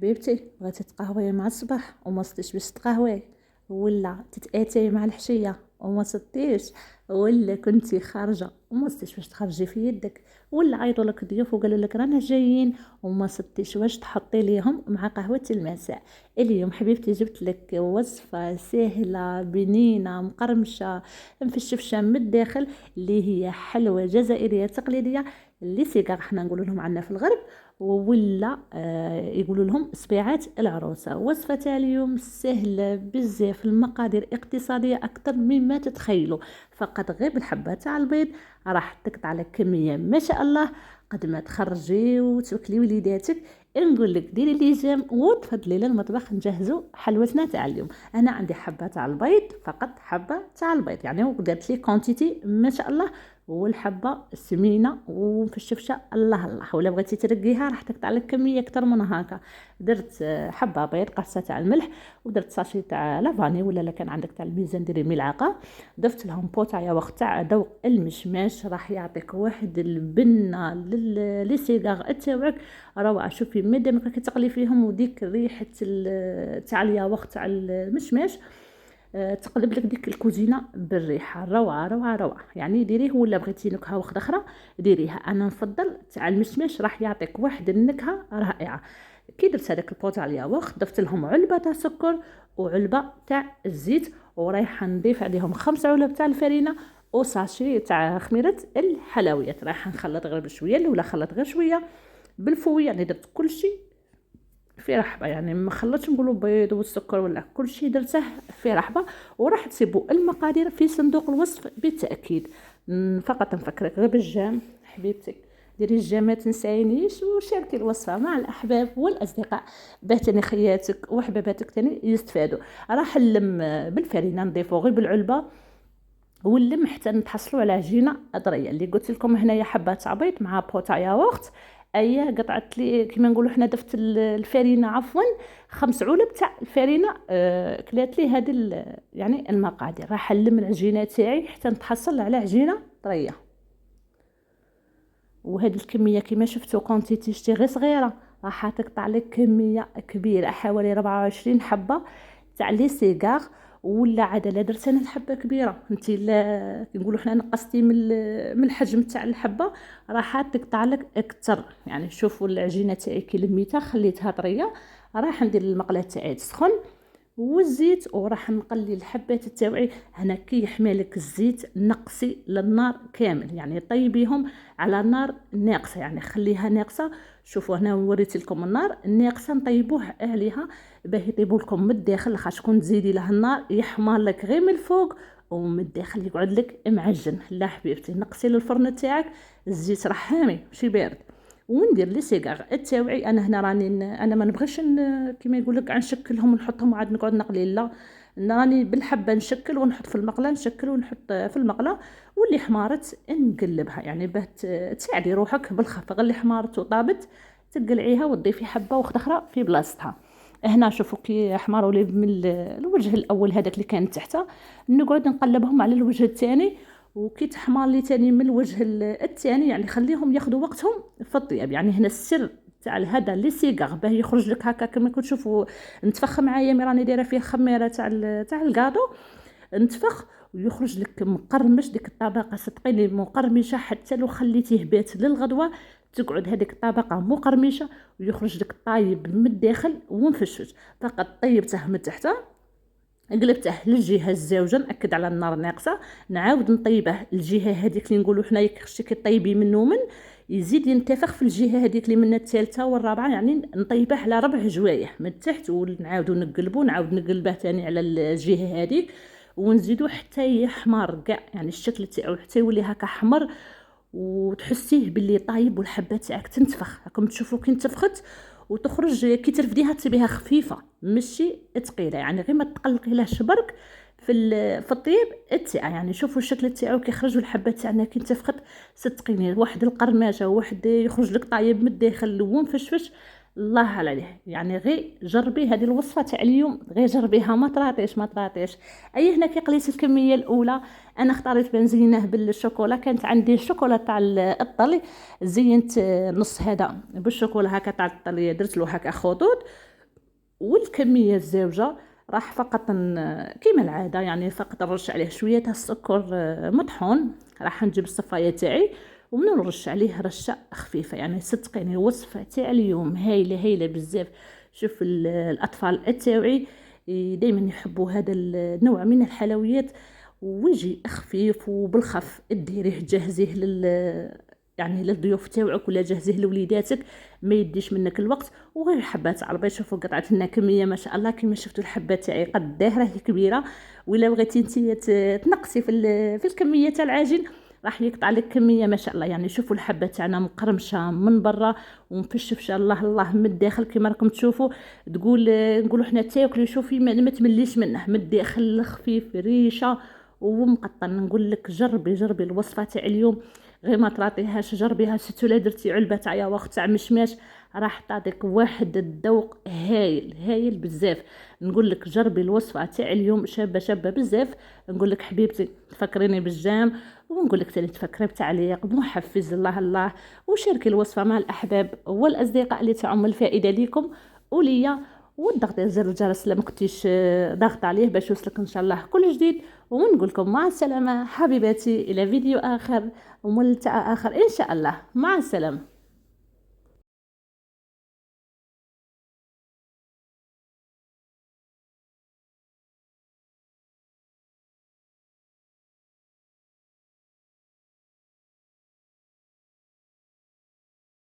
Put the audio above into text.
حبيبتي بغيتي تقهوي مع الصباح وما صدتيش باش تقهوي، ولا تتاتاي مع الحشيه وما صدتيش، ولا كنتي خارجه وما صدتيش باش تخرجي في يدك، ولا عيطوا لك ضيوف وقالوا لك رانا جايين وما صدتيش واش تحطي ليهم مع قهوه المساء. اليوم حبيبتي جبت لك وصفه سهله بنينه مقرمشه مفشفشه من الداخل، اللي هي حلوى جزائريه تقليديه اللي سيقار حنا نقولوا لهم عندنا في الغرب، ولا يقولوا لهم سبيعات العروسه. وصفه تاع اليوم سهله بزاف، المقادير اقتصاديه اكثر مما تتخيلوا، فقط غير بالحبه تاع البيض راح تقطع لك كميه ما شاء الله قد ما تخرجي وتوكلي وليداتك. نقول لك ديري ليجام وتفضلي للمطبخ نجهزوا حلوتنا تاع اليوم. انا عندي حبه تاع البيض، فقط حبه تاع البيض يعني، ودرت لي كونتيتي ما شاء الله، والحبه سمينه ومفشفشه الله الله، ولا بغيتي ترقيها راح تقطع لك كميه اكثر من هكا. درت حبه بيض، قرصه تاع الملح، ودرت ساشي تاع لافاني، ولا كان عندك تاع الميزان ديري ملعقه. ضفت لهم بو تاع ياغورت تاع ذوق المشماش، راح يعطيك واحد البنه للسيغار تاعك روعه. شوفي مادام راكي تقلي فيهم وديك ريحه تاع الياغورت تاع المشماش تقلب لك ديك الكوزينه بالريحه روعه روعه روعه يعني. ديريه، ولا بغيتي نكهه واحده اخرى ديريها، انا نفضل تاع المشماش راح يعطيك واحد النكهه رائعه. كي درت هذاك البو تاع الياغورت ضفت لهم علبه تاع سكر وعلبه تاع الزيت، ورايحه نضيف عليهم 5 علب تاع الفرينه وساشي تاع خميره الحلويات. رايحه نخلط غير بشويه، ولا خلط غير شويه بالفويه يعني. درت كل شيء في رحبه يعني، ما خلطش نقولوا بيض والسكر ولا كل شيء درته في رحبه. وراح تسيبوا المقادير في صندوق الوصف بالتاكيد. فقط نفكرك غير بالجام حبيبتك، ديري الجام ما تنساينيش، وشاركي الوصفه مع الاحباب والاصدقاء باه تاني خياتك وحباباتك تاني يستفادوا. راح نلم بالفرينه نضيفو غير بالعلبه، ونلم حتى نتحصلوا على عجينه طريه اللي قلت لكم هنايا حبه تاع بيض مع بو تاع ياغورت. اييه قطعت لي كيما نقولوا حنا دفت الفرينه عفوا 5 علب تاع الفرينه، كلات لي هذه يعني المقادير. راح نلم العجينه تاعي حتى نتحصل على عجينه طريه. وهذه الكميه كما شفتوا كونتيتي شتي غير صغيره، راح تقطع لك كميه كبيره حوالي 24 حبه تاع لي سيغار. ولا عاد لا درت انا الحبه كبيره، انت لا نقولوا حنا نقصتي من الحجم تاع الحبه راح تقطع لك اكثر يعني. شوفوا العجينه تاعي كي لميتها خليتها طريه، راح ندير المقله تاعي تسخن والزيت وراح نقلي الحبات تاوعي. هنا كي يحملك الزيت نقصي للنار كامل يعني، طيبيهم على نار ناقصه يعني، خليها ناقصه. شوفوا هنا وريت لكم النار ناقصه نطيبوه عليها باه يطيبوا لكم من الداخل. خاص شكون تزيدي له النار يحمر لك غير من الفوق ومن الداخل يقعد لك معجن. لا حبيبتي نقصي للفرن تاعك، الزيت راه حامي ماشي بارد. وندير لي سيغار التاوعي. انا هنا راني انا ما نبغيش كيما يقول لك نشكلهم ونحطهم وعاد نقعد نقلي، لا راني بالحبه نشكل ونحط في المقله، نشكل ونحط في المقله، واللي حمارت نقلبها يعني باه تساعدي روحك بالخف. غير اللي حمارت وطابت تقلعيها وتضيفي حبه واحده اخرى في بلاصتها. هنا شوفوا كي حماروا لي من الوجه الاول هذاك اللي كان تحته، نقعد نقلبهم على الوجه الثاني، وكي تحمر لي تاني من الوجه الثاني يعني خليهم ياخذوا وقتهم في الطياب يعني. هنا السر تاع هذا لي سيغار باه يخرج لك هكا كما كتشوفوا. نتفخ معايا مي راني دايره فيه خميره تاع الكادو، نتفخ ويخرج لك مقرمش. ديك الطبقه صدقيني مقرمشه، حتى لو خليتيه بات للغدوه تقعد هذيك الطبقه مقرمشه ويخرج لك طايب من الداخل ومفشفش. فقط طيبته من تحت قلبته للجهه الزاوجه، ناكد على النار ناقصه، نعاود نطيبه الجهه هذيك اللي نقولوا حنايا كي كطيبي منه من يزيد ينتفخ في الجهه هذيك اللي من الثالثه والرابعه يعني. نطيبه على 4 جوايح من التحت ونعاودو نقلبو، نعاود نقلبه ثاني على الجهه هذيك ونزيدو حتى يحمر كاع يعني الشكل تاعو حتى يولي هكا حمر وتحسيه باللي طايب والحبه تاعك تنتفخ. راكم تشوفوا كي انتفخت وتخرج كي ترفديها تسيبيها خفيفه ماشي ثقيله يعني، غير ما تقلقي لهاش برك في الطيب تاعها يعني. شوفوا الشكل تاعو كيخرج والحبه تاعنا كي انتفخت صدقيني واحد القرماشه واحد يخرج لك طايب من الداخل ومفشفش الله عليه يعني. غير جربي هذه الوصفه تاع اليوم، غير جربيها ما تراطيش ما تراطيش. اي هنا كي قليت الكميه الاولى انا اختاريت بنزينه بالشوكولا، كانت عندي الشوكولا تاع الطلي زينت نص هذا بالشوكولا هكا تاع الطلي، درت له هكا خطوط والكميه الزوجه راح فقط كيما العاده يعني فقط نرش عليه شويه تاع السكر مطحون. راح نجيب الصفايه تاعي ونرش عليه رشه خفيفه، يعني صدقيني الوصفه تاع اليوم هايله هايله بزاف. شوف الاطفال تاوعي دائما يحبوا هذا النوع من الحلويات، ويجي خفيف وبالخف. ديريه جهزيه يعني للضيوف تاوعك ولا جهزيه لوليداتك، ما يديش منك الوقت. وغير حبات عربي، شوفوا قطعت لنا كميه ما شاء الله كما شفتوا الحبه تاعي قداه راهي كبيره. ولا بغيتي انت تنقصي في الكميه تاع العجين راح يقطع لك كميه ما شاء الله. يعني شوفوا الحبه تاعنا مقرمشه من برا ومفشفشه الله الله من الداخل كما راكم تشوفوا. تقول نقولوا حنا تاكلوا شوفي ما تمليش منه من الداخل خفيف ريشه ومقطن. نقول لك جربي الوصفه تاع اليوم، غير ما تراطيهاش جربيها. سيتو لا درتي علبه تاع ياغورت تاع مشماش راح تعطيك واحد الذوق هايل هايل بزاف. نقول لك جربي الوصفه تاع اليوم، شابه بزاف. نقول لك حبيبتي تفكريني بالجام، ونقول لك تاني تفكري بتعليق محفز الله الله. وشاركي الوصفه مع الاحباب والاصدقاء اللي تعم الفائده ليكم وليا. والضغط على زر الجرس لما كنتيش ضغط عليه باش يوصلك ان شاء الله كل جديد. ونقول لكم مع السلامه حبيباتي، الى فيديو اخر وملتقى اخر ان شاء الله. مع السلامه.